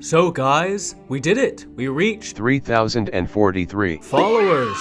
So guys, we did it! We reached 3,043 followers!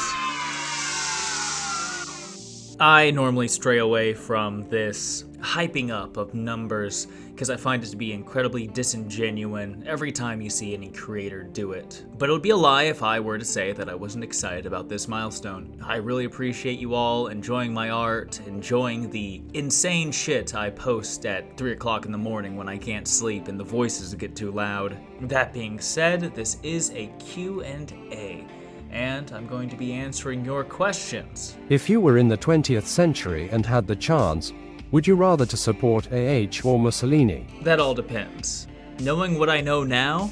I normally stray away from this hyping up of numbers because I find it to be incredibly disingenuous every time you see any creator do it. But it would be a lie if I were to say that I wasn't excited about this milestone. I really appreciate you all enjoying my art, enjoying the insane shit I post at 3 o'clock in the morning when I can't sleep and the voices get too loud. That being said, this is a Q&A. And I'm going to be answering your questions. If you were in the 20th century and had the chance, would you rather to support AH or Mussolini? That all depends. Knowing what I know now,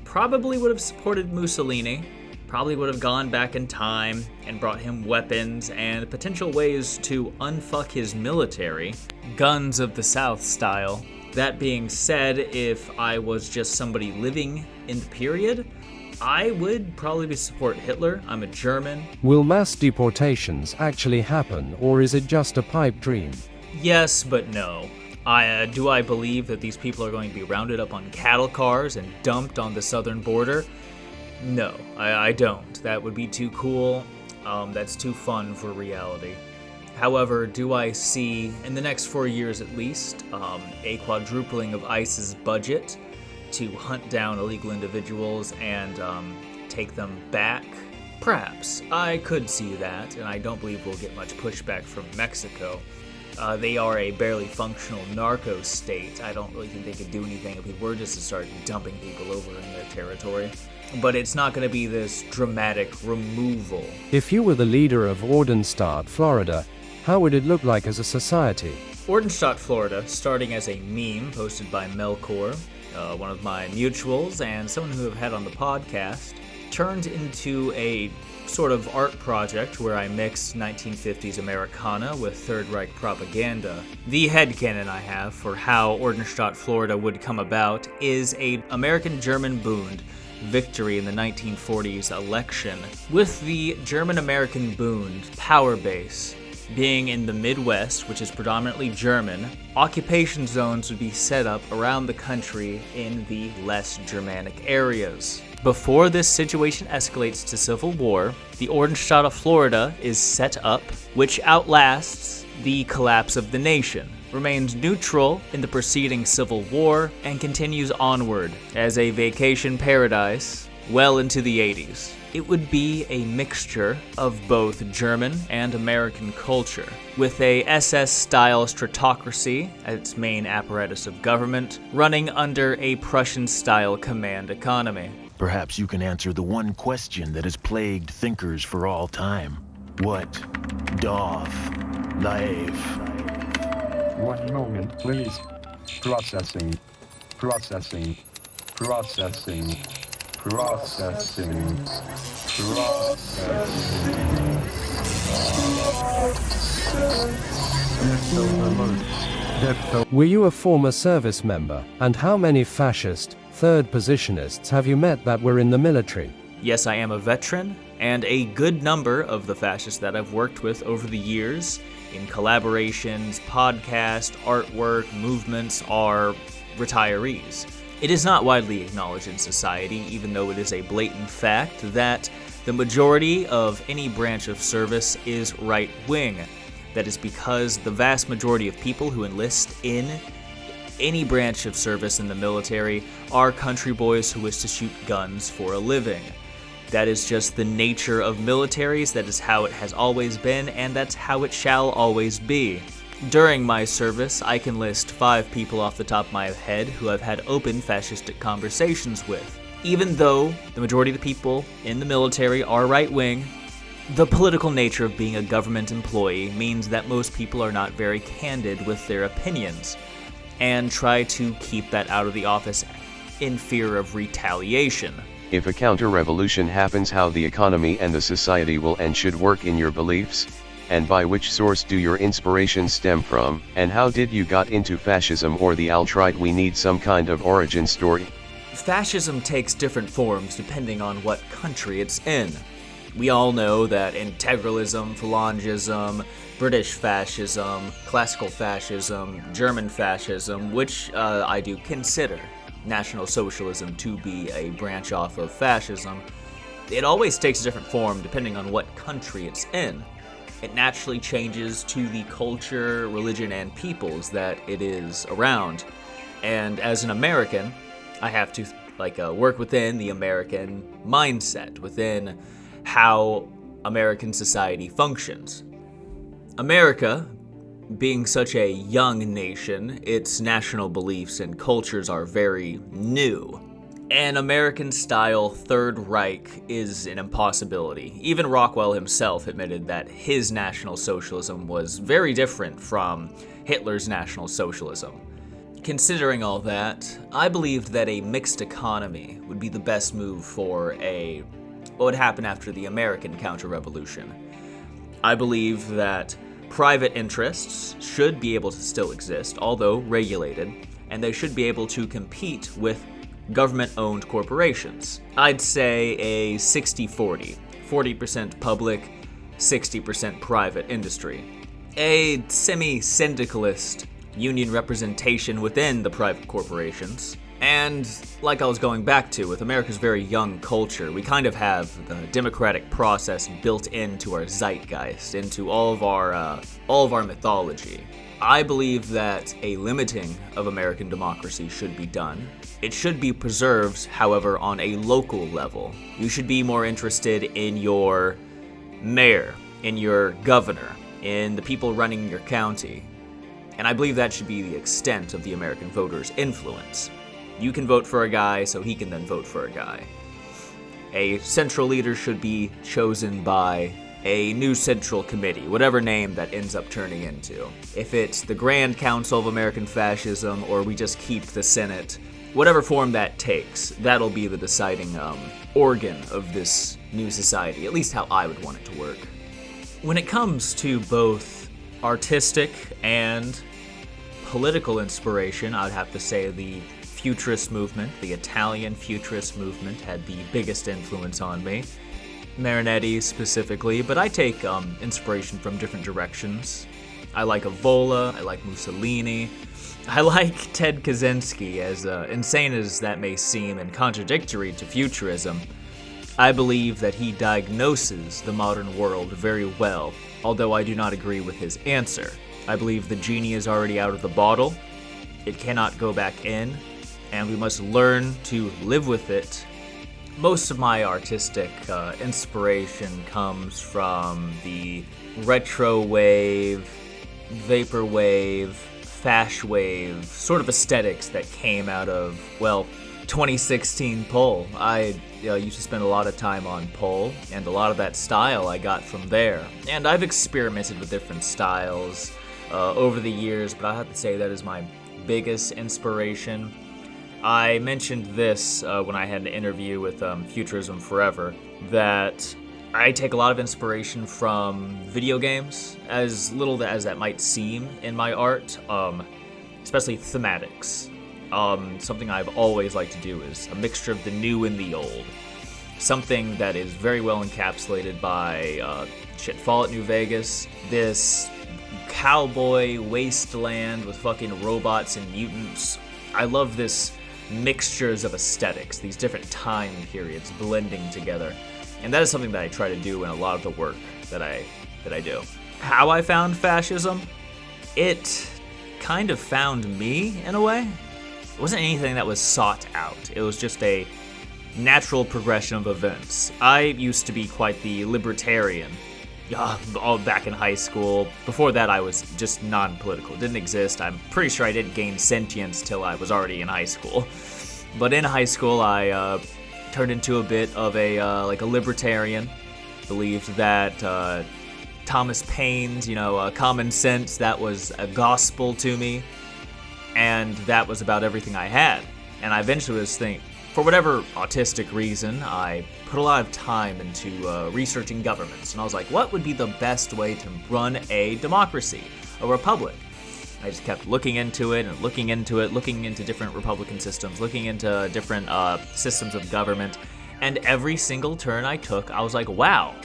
probably would have supported Mussolini, probably would have gone back in time and brought him weapons and potential ways to unfuck his military, guns of the South style. That being said, if I was just somebody living in the period, I would probably support Hitler. I'm a German. Will mass deportations actually happen, or is it just a pipe dream? Yes, but no. Do I believe that these people are going to be rounded up on cattle cars and dumped on the southern border? No, I don't. That would be too cool. That's too fun for reality. However, do I see, in the next 4 years at least, a quadrupling of ICE's budget to hunt down illegal individuals and take them back? Perhaps. I could see that, and I don't believe we'll get much pushback from Mexico. They are a barely functional narco state. I don't really think they could do anything if we were just to start dumping people over in their territory. But it's not going to be this dramatic removal. If you were the leader of Ordenstadt, Florida, how would it look like as a society? Ordenstadt, Florida, starting as a meme posted by Melkor, one of my mutuals and someone who I've had on the podcast, turned into a sort of art project where I mixed 1950s Americana with Third Reich propaganda. The headcanon I have for how Ordenstadt, Florida would come about is a American-German Bund victory in the 1940s election, with the German-American Bund power base being in the Midwest, which is predominantly German. Occupation zones would be set up around the country in the less Germanic areas. Before this situation escalates to civil war, the Ordenstadt of Florida is set up, which outlasts the collapse of the nation, remains neutral in the preceding civil war, and continues onward as a vacation paradise well into the 80s. It would be a mixture of both German and American culture, with a SS-style stratocracy as its main apparatus of government, running under a Prussian-style command economy. Perhaps you can answer the one question that has plagued thinkers for all time. What doth life? 1 moment, please. Processing. Processing. Processing. Processing. Were you a former service member? And how many fascist, third positionists have you met that were in the military? Yes, I am a veteran, and a good number of the fascists that I've worked with over the years in collaborations, podcasts, artwork, movements are retirees. It is not widely acknowledged in society, even though it is a blatant fact, that the majority of any branch of service is right-wing. That is because the vast majority of people who enlist in any branch of service in the military are country boys who wish to shoot guns for a living. That is just the nature of militaries, that is how it has always been, and that's how it shall always be. During my service, I can list 5 people off the top of my head who I've had open fascistic conversations with. Even though the majority of the people in the military are right-wing, the political nature of being a government employee means that most people are not very candid with their opinions, and try to keep that out of the office in fear of retaliation. If a counter-revolution happens, how the economy and the society will and should work in your beliefs, and by which source do your inspirations stem from, and how did you got into fascism or the alt-right? We need some kind of origin story. Fascism takes different forms depending on what country it's in. We all know that integralism, phalangism, British fascism, classical fascism, German fascism, which I do consider. National Socialism to be a branch off of fascism, it always takes a different form depending on what country it's in. It naturally changes to the culture, religion, and peoples that it is around. And as an American, I have to work within the American mindset, within how American society functions. America, being such a young nation, its national beliefs and cultures are very new. An American-style Third Reich is an impossibility. Even Rockwell himself admitted that his National Socialism was very different from Hitler's National Socialism. Considering all that, I believed that a mixed economy would be the best move for what would happen after the American counter-revolution. I believe that private interests should be able to still exist, although regulated, and they should be able to compete with government-owned corporations. I'd say a 60-40, 40% public, 60% private industry. A semi-syndicalist union representation within the private corporations. And like I was going back to, with America's very young culture, we kind of have the democratic process built into our zeitgeist, into all of our mythology. I believe that a limiting of American democracy should be done. It should be preserved, however, on a local level. You should be more interested in your mayor, in your governor, in the people running your county. And I believe that should be the extent of the American voter's influence. You can vote for a guy, so he can then vote for a guy. A central leader should be chosen by a new central committee, whatever name that ends up turning into. If it's the Grand Council of American Fascism, or we just keep the Senate, whatever form that takes, that'll be the deciding organ of this new society, at least how I would want it to work. When it comes to both artistic and political inspiration, I'd have to say the Futurist movement, the Italian Futurist movement, had the biggest influence on me. Marinetti specifically, but I take inspiration from different directions. I like Evola, I like Mussolini, I like Ted Kaczynski, as insane as that may seem and contradictory to futurism. I believe that he diagnoses the modern world very well, although I do not agree with his answer. I believe the genie is already out of the bottle, it cannot go back in, and we must learn to live with it. Most of my artistic inspiration comes from the retro wave, vapor wave, fash wave sort of aesthetics that came out of, 2016 Pole. I used to spend a lot of time on Pole, and a lot of that style I got from there. And I've experimented with different styles over the years, but I have to say that is my biggest inspiration. I mentioned this when I had an interview with Futurism Forever, that I take a lot of inspiration from video games, as little as that might seem in my art, especially thematics. Something I've always liked to do is a mixture of the new and the old. Something that is very well encapsulated by Fallout New Vegas, this cowboy wasteland with fucking robots and mutants. I love this mixtures of aesthetics, these different time periods blending together. And that is something that I try to do in a lot of the work that I do. How I found fascism? It kind of found me, in a way. It wasn't anything that was sought out. It was just a natural progression of events. I used to be quite the libertarian, all back in high school. Before that, I was just non-political. It didn't exist. I'm pretty sure I didn't gain sentience till I was already in high school. But in high school, I turned into a bit of a libertarian. Believed that Thomas Paine's, common sense, that was a gospel to me, and that was about everything I had. And I eventually was thinking, for whatever autistic reason, I put a lot of time into researching governments, and I was like, what would be the best way to run a democracy, a republic? I just kept looking into it, looking into different republican systems, looking into different systems of government, and every single turn I took, I was like, wow,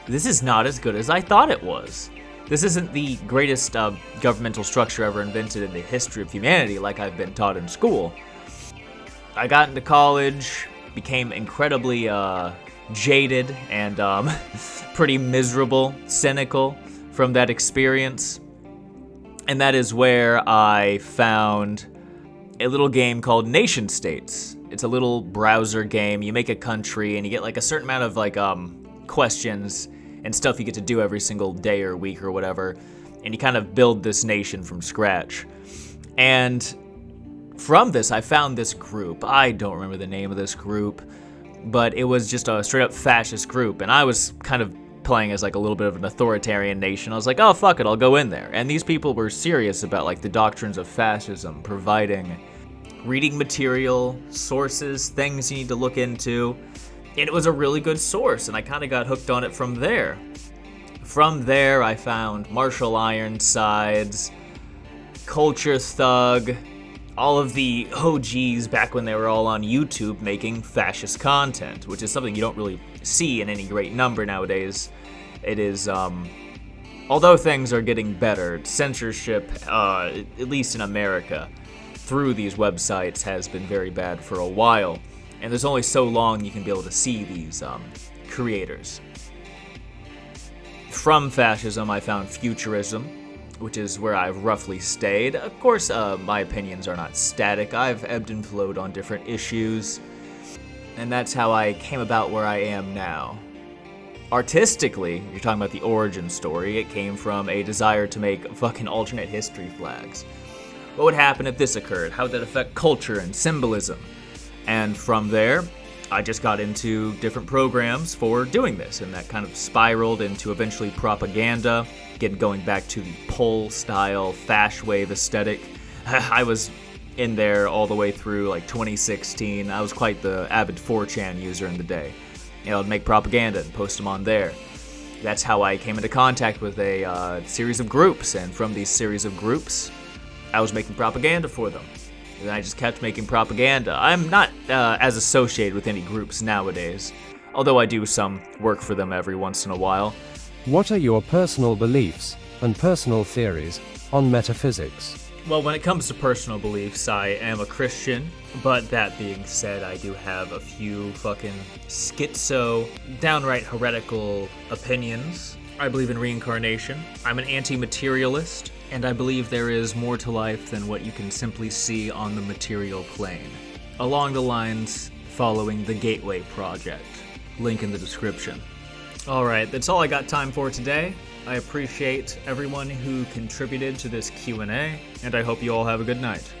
this is not as good as I thought it was. This isn't the greatest governmental structure ever invented in the history of humanity like I've been taught in school. I got into college, became incredibly jaded and pretty miserable, cynical from that experience. And that is where I found a little game called Nation States. It's a little browser game. You make a country and you get like a certain amount of like questions and stuff you get to do every single day or week or whatever. And you kind of build this nation from scratch. And from this, I found this group. I don't remember the name of this group, but it was just a straight up fascist group. And I was kind of playing as like a little bit of an authoritarian nation. I was like, oh, fuck it, I'll go in there. And these people were serious about like the doctrines of fascism, providing reading material, sources, things you need to look into. And it was a really good source, and I kind of got hooked on it from there. From there, I found Marshall Ironsides, Culture Thug, all of the OGs back when they were all on YouTube making fascist content, which is something you don't really see in any great number nowadays. It is, although things are getting better, censorship, at least in America, through these websites has been very bad for a while. And there's only so long you can be able to see these creators. From fascism, I found futurism, which is where I've roughly stayed. Of course, my opinions are not static. I've ebbed and flowed on different issues, and that's how I came about where I am now. Artistically, you're talking about the origin story, it came from a desire to make fucking alternate history flags. What would happen if this occurred? How would that affect culture and symbolism? And from there, I just got into different programs for doing this, and that kind of spiraled into eventually propaganda, again going back to the Pole-style, Fash Wave aesthetic. I was in there all the way through like 2016. I was quite the avid 4chan user in the day. You know, I'd make propaganda and post them on there. That's how I came into contact with a series of groups, and from these series of groups, I was making propaganda for them. And I just kept making propaganda. I'm not as associated with any groups nowadays, although I do some work for them every once in a while. What are your personal beliefs and personal theories on metaphysics? Well, when it comes to personal beliefs, I am a Christian, but that being said, I do have a few fucking schizo, downright heretical opinions. I believe in reincarnation. I'm an anti-materialist, and I believe there is more to life than what you can simply see on the material plane. Along the lines following the Gateway Project. Link in the description. Alright, that's all I got time for today. I appreciate everyone who contributed to this Q&A, and I hope you all have a good night.